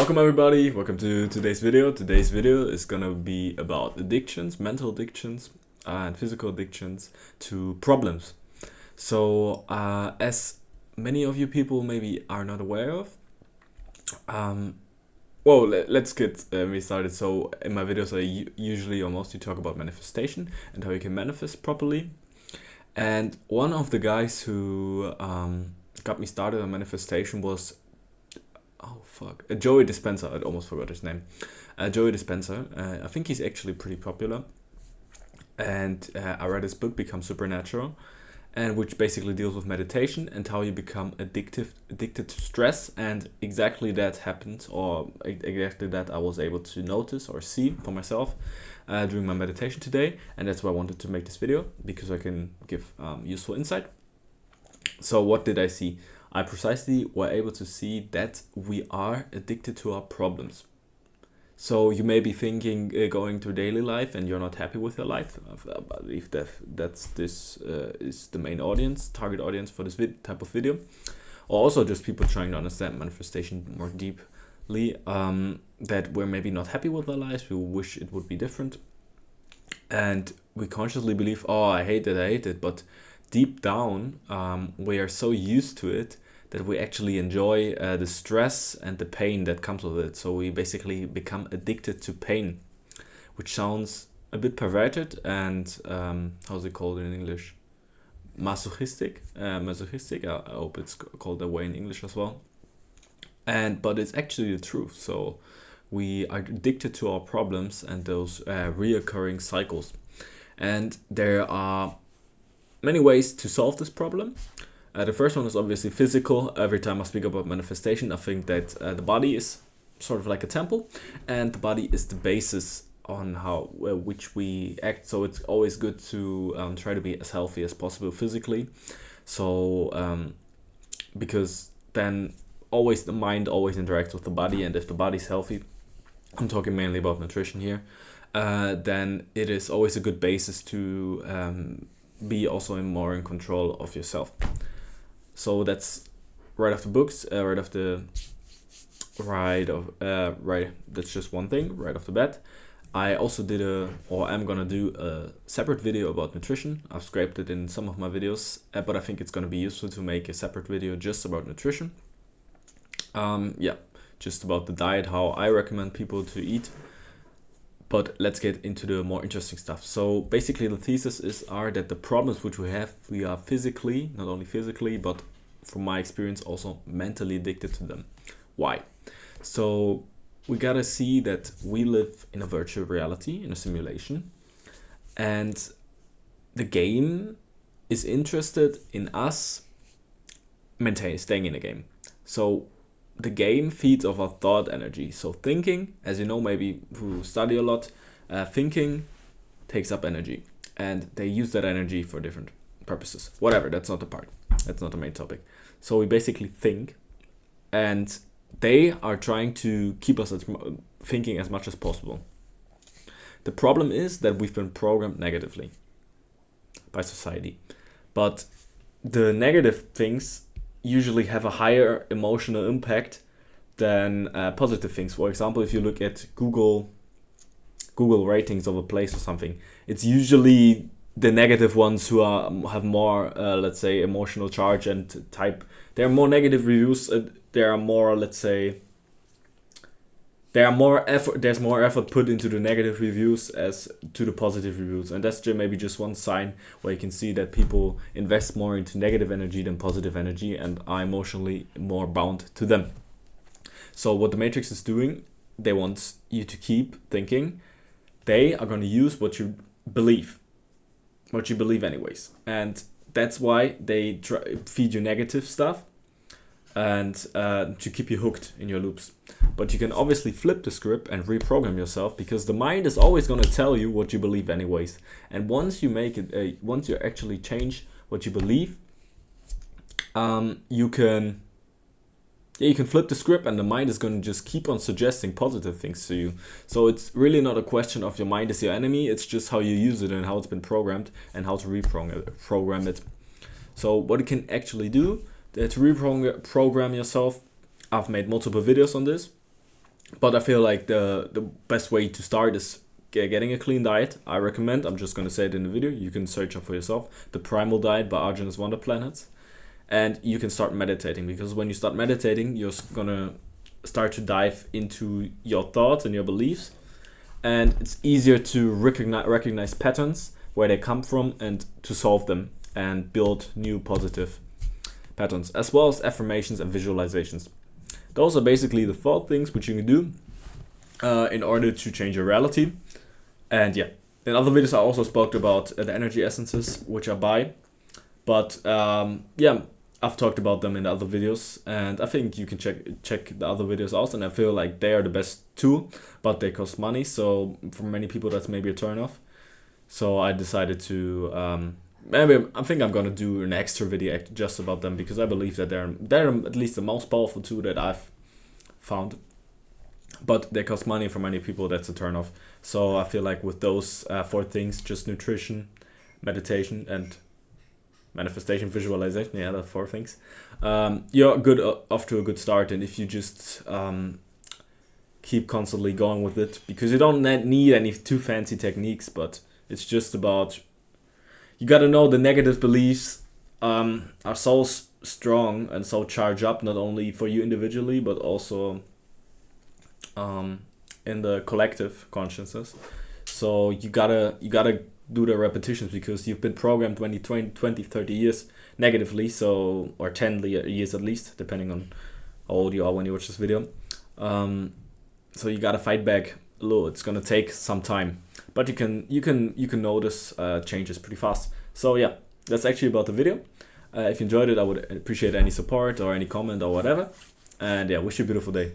Welcome everybody, welcome to today's video. Today's video is gonna be about addictions, mental addictions and physical addictions to problems. So as many of you people maybe are not aware of, let's get me started. So in my videos I usually or mostly talk about manifestation and how you can manifest properly. And one of the guys who got me started on manifestation was Joey Dispenza. I almost forgot his name. Joey Dispenza. I think he's actually pretty popular. And I read his book, Become Supernatural, and which basically deals with meditation and how you become addicted to stress. And exactly that happened, or exactly that I was able to notice or see for myself during my meditation today. And that's why I wanted to make this video, because I can give useful insight. So what did I see? I precisely were able to see that we are addicted to our problems. So you may be thinking going through daily life and you're not happy with your life. I believe this is the main audience, target audience for this type of video. Or also just people trying to understand manifestation more deeply, that we're maybe not happy with our lives, we wish it would be different. And we consciously believe, oh, I hate it, but deep down, we are so used to it that we actually enjoy the stress and the pain that comes with it. So we basically become addicted to pain, which sounds a bit perverted and how's it called in English? Masochistic. I hope it's called that way in English as well. But it's actually the truth. So we are addicted to our problems and those reoccurring cycles. And there are many ways to solve this problem. The first one is obviously physical. Every time I speak about manifestation, I think that the body is sort of like a temple, and the body is the basis on which we act. So it's always good to try to be as healthy as possible physically. So because then always the mind always interacts with the body, and if the body's healthy, I'm talking mainly about nutrition here, then it is always a good basis to be also more in control of yourself. So that's right off the books, that's just one thing right off the bat. I also I'm gonna do a separate video about nutrition. I've scraped it in some of my videos, but I think it's gonna be useful to make a separate video just about nutrition. Just about the diet, how I recommend people to eat. But let's get into the more interesting stuff. So basically the thesis are that the problems which we are physically, not only physically, but from my experience also mentally addicted to them. Why? So we gotta see that we live in a virtual reality, in a simulation, and the game is interested in us staying in the game. So the game feeds off our thought energy. So thinking, as you know, maybe who study a lot, thinking takes up energy, and they use that energy for different purposes. Whatever, that's not the part. That's not the main topic. So we basically think, and they are trying to keep us thinking as much as possible. The problem is that we've been programmed negatively by society, but the negative things usually have a higher emotional impact than positive things. For example, if you look at Google ratings of a place or something, it's usually the negative ones who have more, let's say, emotional charge and type. There are more negative reviews. There are more, let's say, there's more effort put into the negative reviews as to the positive reviews, and that's maybe just one sign where you can see that people invest more into negative energy than positive energy and are emotionally more bound to them. So what the Matrix is doing, they want you to keep thinking. They are going to use what you believe anyways, and that's why they feed you negative stuff and to keep you hooked in your loops. But you can obviously flip the script and reprogram yourself, because the mind is always going to tell you what you believe anyways. And once you actually change what you believe, you can flip the script, and the mind is going to just keep on suggesting positive things to you. So it's really not a question of your mind is your enemy, it's just how you use it and how it's been programmed and how to reprogram it. So what you can actually do to reprogram yourself, I've made multiple videos on this. But I feel like the best way to start is getting a clean diet. I recommend, I'm just going to say it in the video, you can search up for yourself, the Primal Diet by Arjun's Wonder Planets. And you can start meditating, because when you start meditating, you're going to start to dive into your thoughts and your beliefs. And it's easier to recognize patterns, where they come from, and to solve them and build new positive patterns, as well as affirmations and visualizations. Those are basically the 4 things which you can do in order to change your reality. And yeah, in other videos I also spoke about the energy essences which I buy, but yeah, I've talked about them in the other videos, and I think you can check the other videos out, and I feel like they are the best too, but they cost money, so for many people that's maybe a turn off. So I decided to maybe I think I'm gonna do an extra video just about them, because I believe that they're at least the most powerful tool that I've found. But they cost money for many people, that's a turn off. So I feel like with those 4 things, just nutrition, meditation, and manifestation, visualization, yeah, the 4 things, you're good off to a good start. And if you just keep constantly going with it, because you don't need any too fancy techniques, but it's just about, you got to know the negative beliefs are so strong and so charged up, not only for you individually, but also in the collective consciousness. So you gotta do the repetitions, because you've been programmed 20, 30 years negatively, so, or 10 years at least, depending on how old you are when you watch this video. So you gotta fight back a little. It's gonna take some time, but you can notice changes pretty fast. So yeah, that's actually about the video. If you enjoyed it, I would appreciate any support or any comment or whatever. And yeah, wish you a beautiful day.